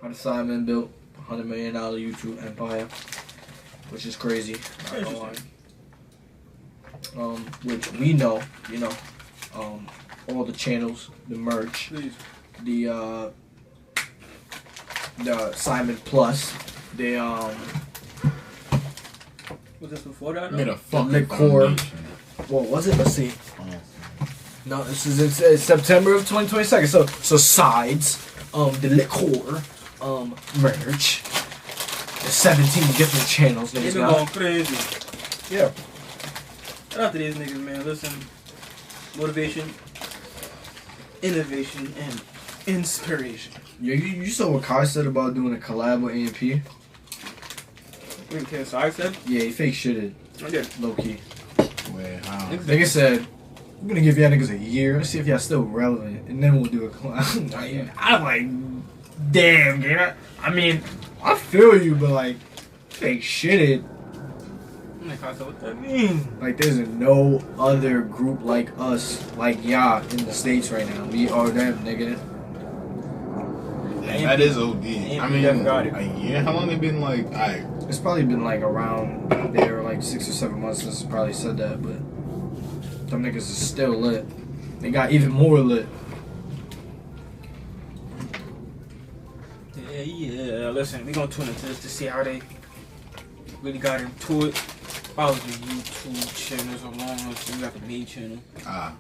how the Sidemen built $100 million YouTube empire, which is crazy. Which we know, you know, all the channels, the merch, the Sidemen Plus, the was this before that? Made a fucking liquor. What was it? Let's see. No, this is it's September of 2022. So sides, the liquor, merch, the 17 different channels. Niggas going crazy. Yeah. Shout out to these niggas, man. Listen, motivation, innovation, and inspiration. Yeah, you saw what Kai said about doing a collab with AMP? Wait, okay, so I said? Yeah, he fake shitted. I did. Low key. Wait, how? Nigga said, we're gonna give y'all niggas a year, let's see if y'all still relevant, and then we'll do a collab. I'm like, damn, dude. I mean, I feel you, but like, fake shitted. What that mean? Like, there's no other group like us, like y'all, in the States right now. We are them, nigga. That is OD. I mean, a year? How long it been like? It's probably been like around there, like 6 or 7 months since probably said that, but them niggas is still lit. They got even more lit. Yeah. Listen, we gonna tune into this to see how they really got into it. Follow the YouTube channels along with we got the main channel.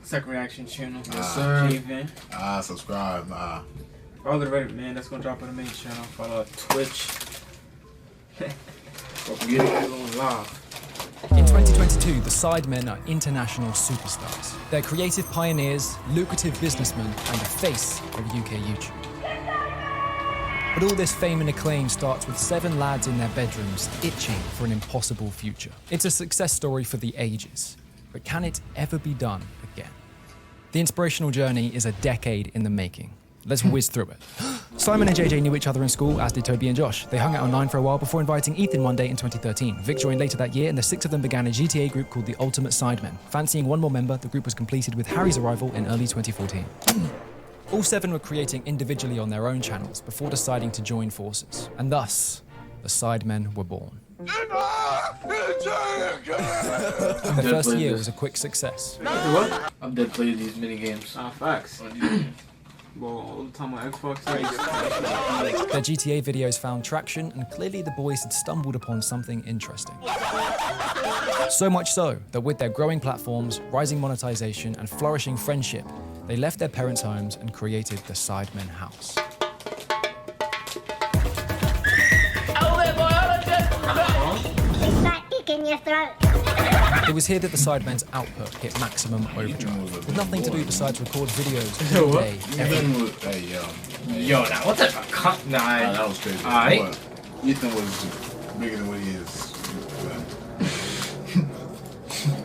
Second reaction channel. Yes, sir. Javin. Subscribe. Follow the Reddit, man. That's gonna drop on the main channel. Follow our Twitch. Get it on live. In 2022, the Sidemen are international superstars. They're creative pioneers, lucrative businessmen, and the face of UK YouTube. But all this fame and acclaim starts with 7 lads in their bedrooms itching for an impossible future. It's a success story for the ages, but can it ever be done again? The inspirational journey is a decade in the making. Let's whiz through it. Simon and JJ knew each other in school, as did Toby and Josh. They hung out online for a while before inviting Ethan one day in 2013. Vic joined later that year, and the 6 of them began a GTA group called the Ultimate Sidemen. Fancying one more member, the group was completed with Harry's arrival in early 2014. All 7 were creating individually on their own channels before deciding to join forces. And thus, the Sidemen were born. The first year was a quick success. What? I've dead played these mini games. Facts. Well, all the time on Xbox. Their GTA videos found traction, and clearly the boys had stumbled upon something interesting. So much so that with their growing platforms, rising monetization, and flourishing friendship, they left their parents' homes and created the Sidemen House. In your throat. It was here that the Sidemen's output hit maximum overdrive, with nothing to do besides record videos all day, every day. Yo, now what the fuck? Nah, that was crazy. Alright. Ethan was bigger than what he is.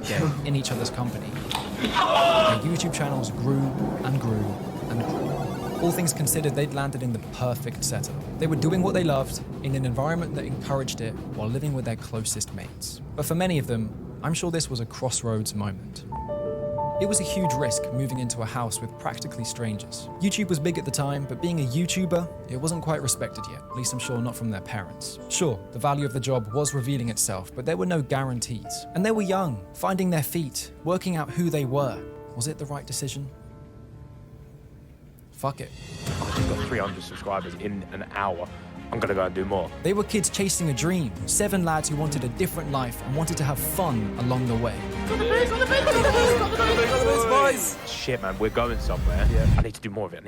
Yeah, in each other's company. Their YouTube channels grew and grew and grew. All things considered, they'd landed in the perfect setup. They were doing what they loved in an environment that encouraged it while living with their closest mates. But for many of them, I'm sure this was a crossroads moment. It was a huge risk moving into a house with practically strangers. YouTube was big at the time, but being a YouTuber, it wasn't quite respected yet, at least I'm sure not from their parents. Sure, the value of the job was revealing itself, but there were no guarantees. And they were young, finding their feet, working out who they were. Was it the right decision? Fuck it. I've got 300 subscribers in an hour. I'm gonna go and do more. They were kids chasing a dream. 7 lads who wanted a different life and wanted to have fun along the way. Shit, man, we're going somewhere. Yeah. I need to do more of it.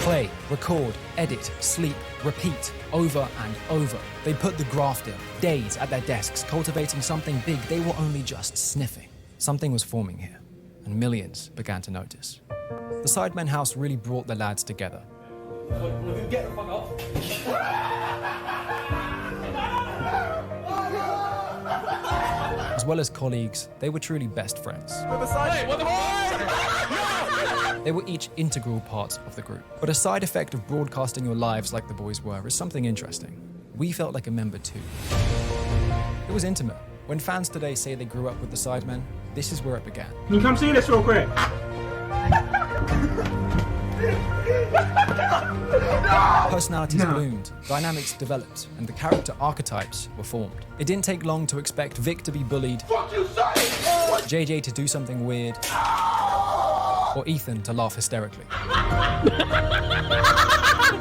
Play, record, edit, sleep, repeat, over and over. They put the graft in, days at their desks, cultivating something big they were only just sniffing. Something was forming here, and millions began to notice. The Sidemen House really brought the lads together. Get the fuck off. As well as colleagues, they were truly best friends. They were each integral parts of the group. But a side effect of broadcasting your lives like the boys were is something interesting. We felt like a member too. It was intimate. When fans today say they grew up with the Sidemen, this is where it began. Can you come see this real quick? Personalities bloomed, dynamics developed, and the character archetypes were formed. It didn't take long to expect Vic to be bullied, JJ to do something weird, or Ethan to laugh hysterically.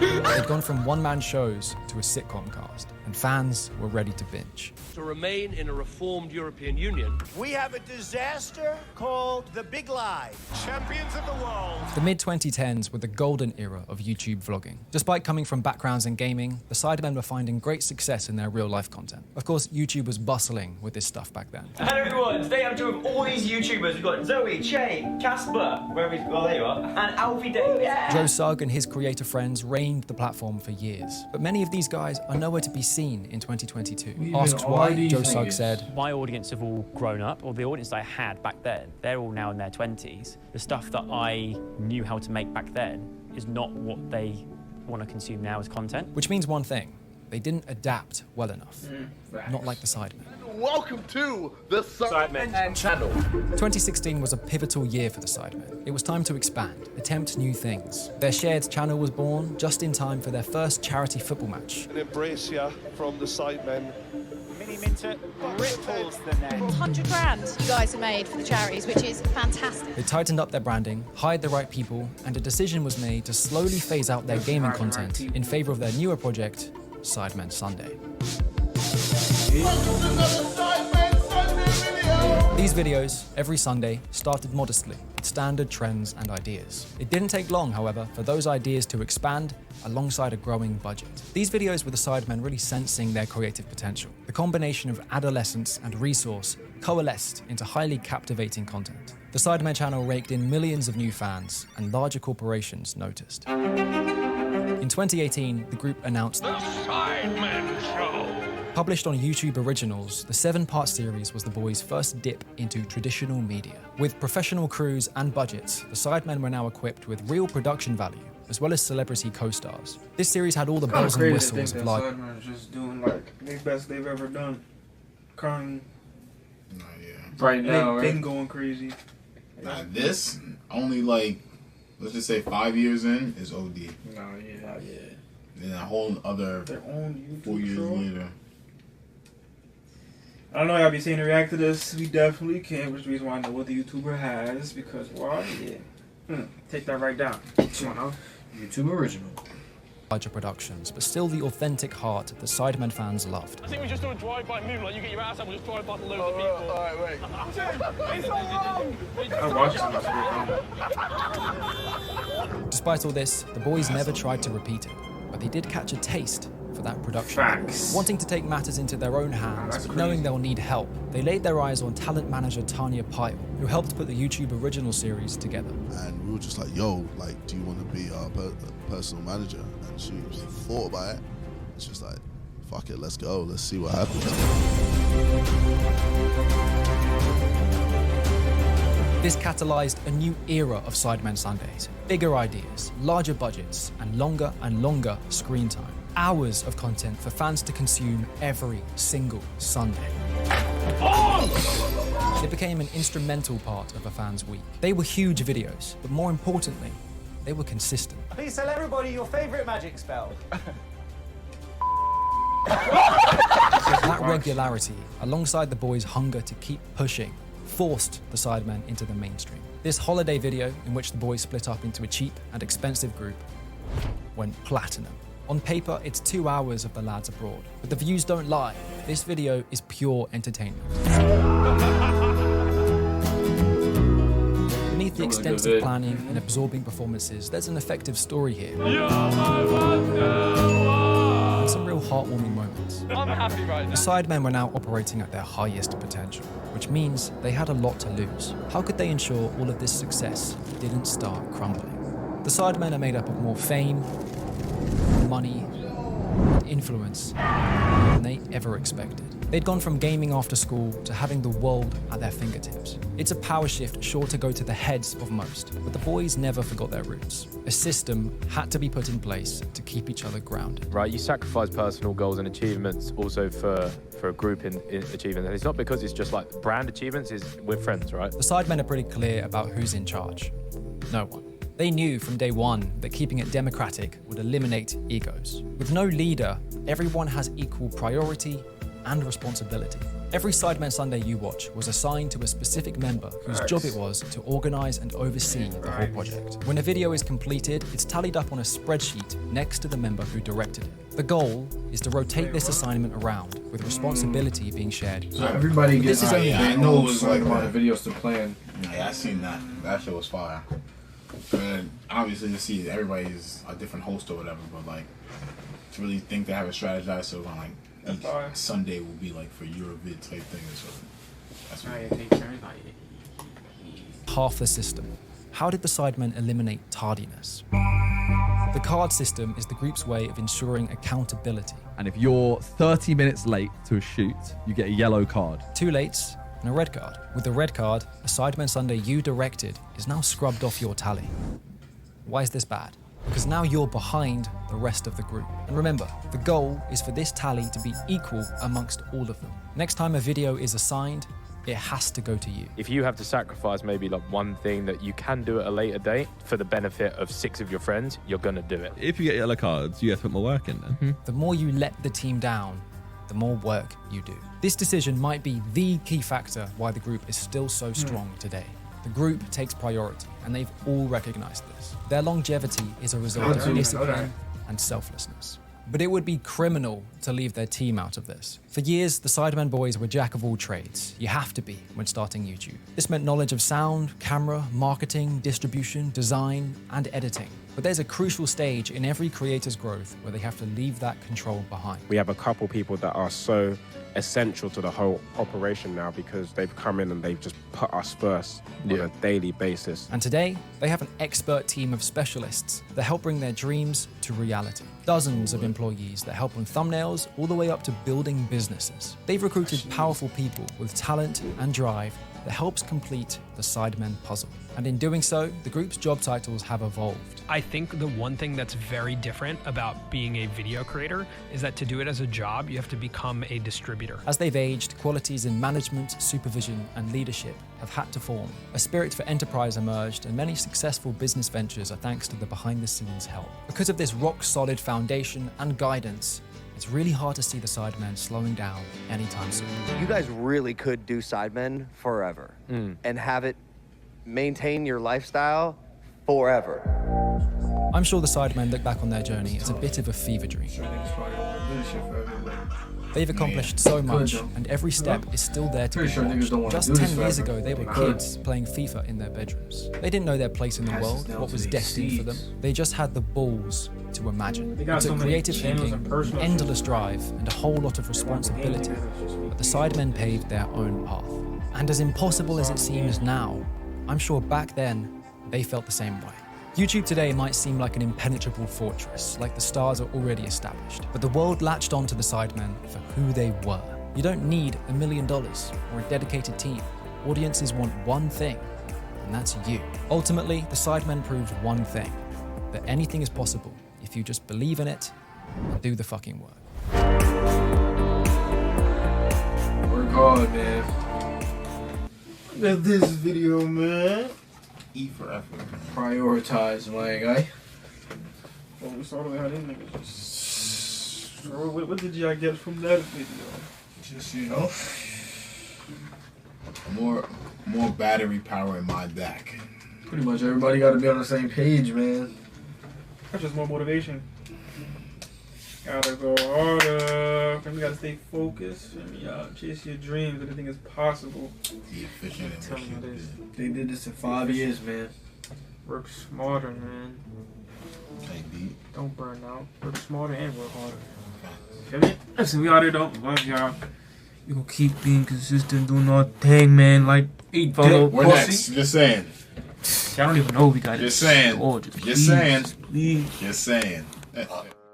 They'd gone from one-man shows to a sitcom cast, and fans were ready to binge. To remain in a reformed European Union, we have a disaster called The Big Lie. Champions of the world. The mid-2010s were the golden era of YouTube vlogging. Despite coming from backgrounds in gaming, the Sidemen were finding great success in their real-life content. Of course, YouTube was bustling with this stuff back then. Hello everyone, today I'm joined with all these YouTubers. We've got Zoe, Che, Casper, well there you are, and Alfie Davis. Yeah. Joe Sugg and his creator friends reigned the platform for years. But many of these guys are nowhere to be seen in 2022. Asked why, Joe Sugg said, my audience have all grown up, or the audience I had back then, they're all now in their 20s. The stuff that I knew how to make back then is not what they want to consume now as content. Which means one thing, they didn't adapt well enough. Not like the Sidemen. Welcome to the Sidemen channel. 2016 was a pivotal year for the Sidemen. It was time to expand, attempt new things. Their shared channel was born just in time for their first charity football match. An embrace ya from the Sidemen. Mini Minter ripples the net. 100 grand you guys have made for the charities, which is fantastic. They tightened up their branding, hired the right people, and a decision was made to slowly phase out their gaming content in favor of their newer project, Sidemen Sunday. These videos, every Sunday, started modestly, with standard trends and ideas. It didn't take long, however, for those ideas to expand alongside a growing budget. These videos were the Sidemen really sensing their creative potential. The combination of adolescence and resource coalesced into highly captivating content. The Sidemen channel raked in millions of new fans, and larger corporations noticed. In 2018, the group announced The Sidemen Show. Published on YouTube Originals, the 7-part series was the boys' first dip into traditional media. With professional crews and budgets, the Sidemen were now equipped with real production value, as well as celebrity co-stars. This series had all the bells and whistles of live. Sidemen just doing like the best they've ever done. Current. Right now, they've been going crazy. Nah, this only like, let's just say 5 years in is OD. No, yeah. Then a whole other their own YouTube 4 years show? later. I don't know y'all be saying to react to this. We definitely can, which is the reason why I know what the YouTuber has, because why? Yeah. Take that right down. YouTube original. Larger productions, but still the authentic heart the Sidemen fans loved. I think we just do a drive-by movement, like you get your ass up and just drive by loads of people. Alright, wait. It's all wrong! I watched it. Despite all this, the boys never tried to repeat it, but they did catch a taste for that production. Facts. Wanting to take matters into their own hands, That's but crazy. knowing they'll need help, they laid their eyes on talent manager Tanya Pyle, who helped put the YouTube original series together. And we were just like, yo, like, do you want to be our personal manager? And she thought about it. It's just like, fuck it, let's go. Let's see what happens. This catalyzed a new era of Sidemen Sundays. Bigger ideas, larger budgets, and longer screen time. Hours of content for fans to consume every single Sunday. It became an instrumental part of a fan's week. They were huge videos, but more importantly, they were consistent. Please tell everybody your favourite magic spell. That regularity, alongside the boys' hunger to keep pushing, forced the Sidemen into the mainstream. This holiday video, in which the boys split up into a cheap and expensive group, went platinum. On paper, it's 2 hours of the lads abroad, but the views don't lie. This video is pure entertainment. Beneath the extensive planning and absorbing performances, there's an effective story here. And some real heartwarming moments. I'm happy right now. The Sidemen were now operating at their highest potential, which means they had a lot to lose. How could they ensure all of this success didn't start crumbling? The Sidemen are made up of more fame, money, and influence than they ever expected. They'd gone from gaming after school to having the world at their fingertips. It's a power shift sure to go to the heads of most, but the boys never forgot their roots. A system had to be put in place to keep each other grounded. Right, you sacrifice personal goals and achievements also for a group in achievement. And it's not because it's just like brand achievements, we're friends, right? The Sidemen are pretty clear about who's in charge. No one. They knew from day one that keeping it democratic would eliminate egos. With no leader, everyone has equal priority and responsibility. Every Sidemen Sunday you watch was assigned to a specific member whose job it was to organize and oversee the whole project. When a video is completed, it's tallied up on a spreadsheet next to the member who directed it. The goal is to rotate this assignment around, with responsibility being shared. So everybody gets I know it was like a lot of videos to plan. Yeah, I seen that. That shit was fire. And obviously to see everybody's a different host or whatever, but like to really think they have a strategized so on like each Sunday will be like for Eurovid type thing or something. That's what Half the system. How did the Sidemen eliminate tardiness? The card system is the group's way of ensuring accountability. And if you're 30 minutes late to a shoot, you get a yellow card. 2 lates and a red card. With the red card, a Sidemen Sunday you directed is now scrubbed off your tally. Why is this bad? Because now you're behind the rest of the group. And remember, the goal is for this tally to be equal amongst all of them. Next time a video is assigned, it has to go to you. If you have to sacrifice maybe like one thing that you can do at a later date for the benefit of 6 of your friends, you're gonna do it. If you get yellow cards, you have to put more work in then. The more you let the team down, the more work you do. This decision might be the key factor why the group is still so strong today. The group takes priority, and they've all recognized this. Their longevity is a result of discipline and selflessness. But it would be criminal to leave their team out of this. For years, the Sidemen boys were jack of all trades. You have to be when starting YouTube. This meant knowledge of sound, camera, marketing, distribution, design, and editing. But there's a crucial stage in every creator's growth where they have to leave that control behind. We have a couple people that are so essential to the whole operation now because they've come in and they've just put us first on a daily basis. And today, they have an expert team of specialists that help bring their dreams to reality. Dozens of employees that help on thumbnails all the way up to building businesses. They've recruited powerful people with talent and drive that helps complete the Sidemen puzzle. And in doing so, the group's job titles have evolved. I think the one thing that's very different about being a video creator is that to do it as a job, you have to become a distributor. As they've aged, qualities in management, supervision, and leadership have had to form. A spirit for enterprise emerged, and many successful business ventures are thanks to the behind-the-scenes help. Because of this rock-solid foundation and guidance, it's really hard to see the Sidemen slowing down anytime soon. You guys really could do Sidemen forever and have it maintain your lifestyle forever. I'm sure the Sidemen look back on their journey as a bit of a fever dream. They've accomplished so much, and every step is still there to be watched. Just 10 years ago, they were kids playing FIFA in their bedrooms. They didn't know their place in the world, what was destined for them. They just had the balls to imagine. It took creative thinking, an endless drive, and a whole lot of responsibility. But the Sidemen paved their own path. And as impossible as it seems now, I'm sure back then, they felt the same way. YouTube today might seem like an impenetrable fortress, like the stars are already established. But the world latched on to the Sidemen for who they were. You don't need $1 million or a dedicated team. Audiences want one thing, and that's you. Ultimately, the Sidemen proved one thing, that anything is possible if you just believe in it and do the fucking work. Work hard, man. Look at this video, man. E for effort. Prioritize, my guy. Well, we started with how them niggas just... What did y'all get from that video? Just, you know. More battery power in my deck. Pretty much everybody got to be on the same page, man. That's just more motivation. Gotta go harder. You gotta stay focused. Chase your dreams. Anything is possible. Be efficient and telling you this. They did this in 5 years, man. Work smarter, man. Play deep. Don't burn out. Work smarter and work harder. Feel me? Listen, we out here though. Love y'all. You gonna keep being consistent, doing our thing, man. Like, follow. We're next. Just saying. I don't even know if we got it. Just saying. Just saying. Just saying.